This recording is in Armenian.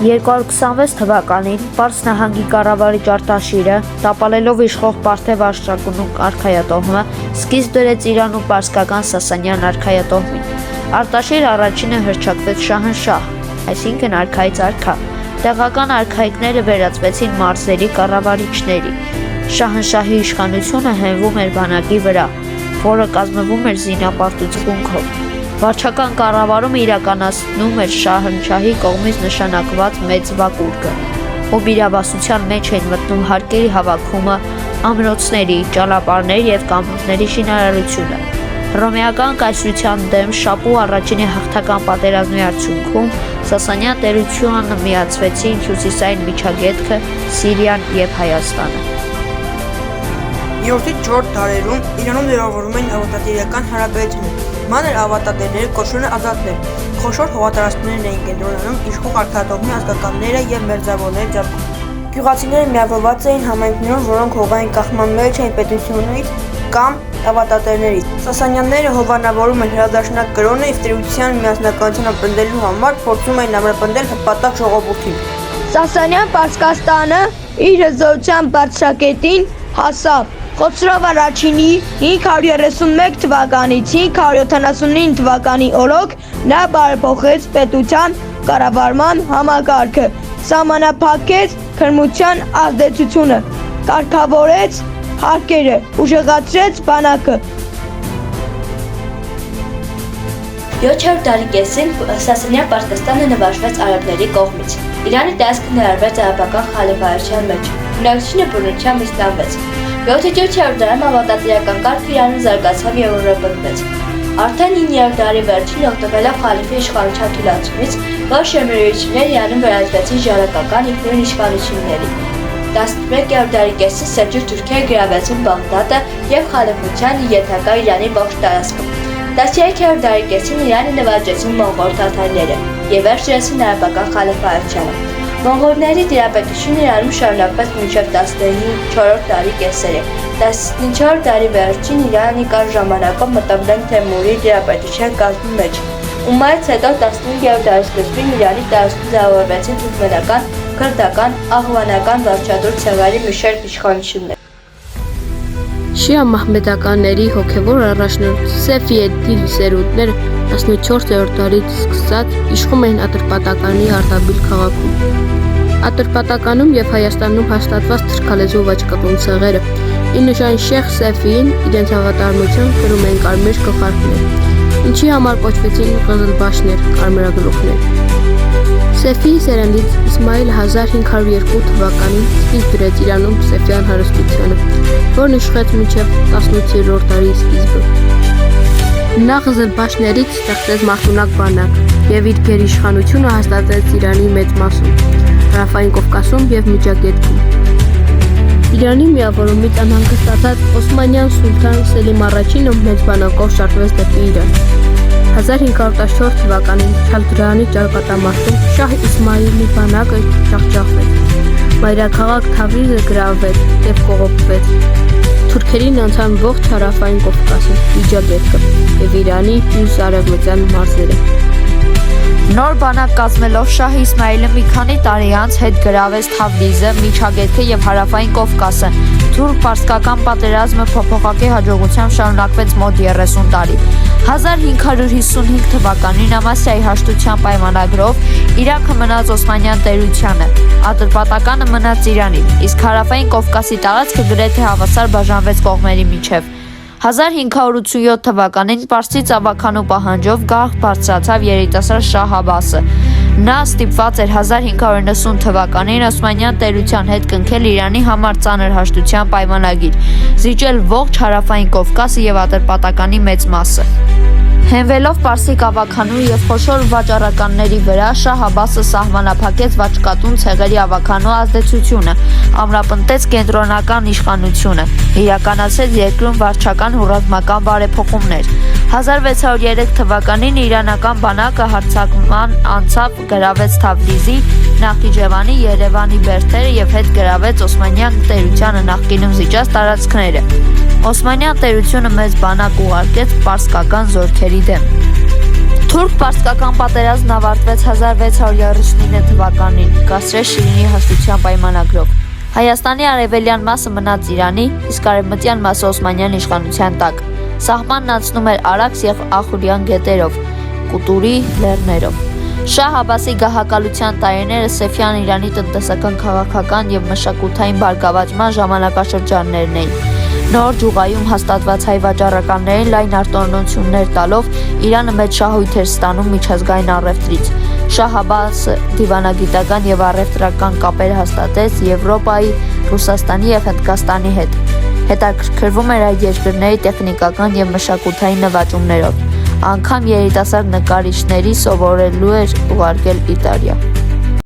226 թվականին Պարս նահանգի կառավարիչ Արտաշիրը, տապալելով իշխող Պարթև Արշակունու արքայատոհմը, սկիզբ դրեց Իրան ու պարսկական Սասանյան արքայատոհմին։ Արտաշիրը առաջինը հռչակվեց շահնշահ, այսինքն արքայից արքա։ Տեղական արքայիկները վերածվեցին մարզերի կառավարիչների։ Շահնշահի իշխանությունը հենվում էր բանակի վրա, որը կազմվում էր զինապարտությունքով։ Վարչական կառավարումը իրականացնում էր շահնշահի կողմից նշանակված մեծ վակուրկը, ով իրավասության մեջ էին մտնում հարկերի հավաքումը, ամրոցների, ճանապարհների և կամուրջների շինարարությունը։ Հռոմեական կայսրության դեմ Շապու առաջին հաղթական պատերազմի արդյունքում Սասանյան տերությանը միացվեցին հյուսիսային միջագետքը, Սիրիան և Հայաստանը։ 7-ից 4 դարերում Իրանում ձևավորվում էին ավատատերական հարաբերություններ։ Մանր ավատատերները կոչվում են ազատներ։ Խոշոր հողատարածքներն էին կենտրոնանում իշխող արքայատոհմի ազգականները և մերձավորների ձեռքում։ Գյուղացիները միավորված էին համայնքներում, որոնք հողային կախման մեջ էին պետությունից կամ ավատատերներից։ Սասանյանները հովանավորում են հրադաշնակ կրոնը և տիրության միասնականությունը պնդելու համար փորձում էին ամրապնդել հպատակ ժողովրդին։ Սասանյան Պարսկաստանը իր հզորության բարձրակետին հասավ Խոսրով առաջինի 531 թվականից 579 թվականի օրոք նա բարեփոխեց պետության կառավարման համակարգը, սահմանափակեց քրմության ազդեցությունը, կարգավորեց հարկերը, ուժեղացրեց բանակը։ 7-րդ դարի կեսին Սասանյան Պարսկաստանը նվաճվեց արաբների կողմից։ Իրանի տարածքը ներառվեց արաբական խալիֆայության մեջ, բնակչությունը բռնությամբ իսլամվեց։ 7-րդ դարում ավատատերական կարգը Իրանում զարգացավ և ամրապնդվեց։ Արդեն 9-րդ դարի վերջին օգտվելով խալիֆի իշխանության թուլացումից, որոշ շրջանառություններ Իրանում վերածվեցին ժառանգական ինքնուրույն իշխանությունների։ 11-րդ դարի կեսին Սելջուկ թուրքերը գրավեցին Բաղդադը և խալիֆության ենթակա Իրանի ողջ տարածքը։ 13-րդ դարի կեսին Իրանը նվաճեցին մոնղոլ թաթարները և վերջ դրեցին արաբական խալիֆայությանը։ Մոնղոլների տիրապետությունը Իրանում շարունակվեց մինչև 14-րդ դարի կեսերը։ 15-րդ դարի վերջին Իրանի կար ժամանակում մտավ Լենգ Թեմուրի տիրապետության կազմի մեջ։ Ումայից հետո 15-րդ դարի սկզբին Իրանի տարածքում ձևավորվեցին թուրքմենական, քրդական, աղվանական, վարչադուր ցեղերի մի շարք իշխանություններ։ Շիա մահմեդականների հոգևոր առաջնորդ Սեֆի էդ-Դին սերունդները 14-րդ դարից սկսած իշխում էին Ատրպատականի Արդաբիլ քաղաքում։ Ատրպատականում և Հայաստանում հաստատված թրքալեզու վաճկատուն ցեղերը ի նշան Շեխ Սեֆիին իրենց հավատարմության կրում էին կարմիր գլխարկներ, ինչի համար կոչվեցին Ղզլբաշներ, կարմրագլուխներ։ Սեֆիի սերնդից Իսմայիլը 1502 թվականին սկիզբ դրեց Իրանում Սեֆյան հարստությունը, որն իշխեց մինչև 18-րդ դարի սկիզբը։ Նա Ղզլբաշներից ստեղծեց մարտունակ բանակ և իր գերիշխանությունը հաստատեց Իրանի մեծ մասում, Հարավային Կովկասում և Միջագետքում։ Իրանի միավորումից անհանգստացած Օսմանյան սուլթան Սելիմ I-ը մեծ բանակով շարժվեց դեպի Իրան։ 1514 թվականին Չալդրանի ճակատամարտում Շահ Իսմայիլի բանակը ջախջախվեց։ Մայրաքաղաք Թավրիզը գրավվեց և կողոպտվեց։ Թուրքերին անցան ողջ Հարավային Կովկասը, Միջագետքը և Իրանի հյուսիսարևմտյան մարզերը։ Նոր բանակ կազմելով Շահ Իսմայիլը մի քանի տարի անց հետ գրավեց Թավրիզը, Միջագետքը և Հարավային Կովկասը։ Թուրք-պարսկական պատերազմը փոփոխակի հաջողությամբ շարունակվեց մոտ 30 տարի։ 1555 թվականին Ամասիայի հաշտության պայմանագրով Իրաքը մնաց Օսմանյան տերությանը, Ատրպատականը մնաց Իրանին, իսկ Հարավային Կովկասի տարածքը գրեթե հավասար բաժանվեց կողմերի միջև։ 1587 թվականին Պարսից ավագանու պահանջով գահ բարձրացավ երիտասարդ Շահ Աբասը։ Նա ստիպված էր 1590 թվականին Օսմանյան տերության հետ կնքել Իրանի համար ծանր հաշտության պայմանագիր, զիջել ողջ Հարավային Կովկասը և Ատրպատականի մեծ մասը։ Հենվելով պարսիկ ավագանու և խոշոր վաճառականների վրա, Շահ Աբասը սահմանափակեց վաճկատուն ցեղերի ավագանու ազդեցությունը, ամրապնդեց կենտրոնական իշխանությունը, իրականացրեց երկրում վարչական ու ռազմական բարեփոխումներ։ 1603 թվականին իրանական բանակը հարձակման անցավ, գրավեց Թավրիզի, Նախիջևանի, Երևանի բերդերը և հետ գրավեց Օսմանյան տերությանը նախկինում զիջած տարածքները։ Օսմանյան տերությունը մեծ բանակ ուղարկեց պարսկական զորքերի դեմ։ Թուրք-պարսկական պատերազմն ավարտվեց 1639 թվականին, կասրեց Շիրինի հաշտության պայմանագրով։ Հայաստանի արևելյան մասը մնաց Իրանի, իսկ արևմտյան մասը Օսմանյան իշխանության տակ։ Սահմանն անցնում էր Արաքս եւ Ախուրյան գետերով, Կուտուրի լեռներով։ Շահ Աբասի գահակալության տարիները Սեֆյան Իրանի տնտեսական, քաղաքական եւ մշակութային բարգավաճման ժամանակաշրջաններն էին։ Նոր ջուղայում հաստատված հայ վաճառականներին լայն արտոնություններ տալով Իրանը մեծ շահույթ էր ստանում միջազգային առևտրից։ Շահ Աբասը դիվանագիտական եւ առևտրական կապեր հաստատեց Եվրոպայի, Ռուսաստանի եւ Հնդկաստանի հետ։ Հետաքրքրվում էր այդ երկրների տեխնիկական եւ մշակութային նվաճումներով։ Անգամ երիտասարդ նկարիչների սովորելու էր ուղարկել Իտալիա։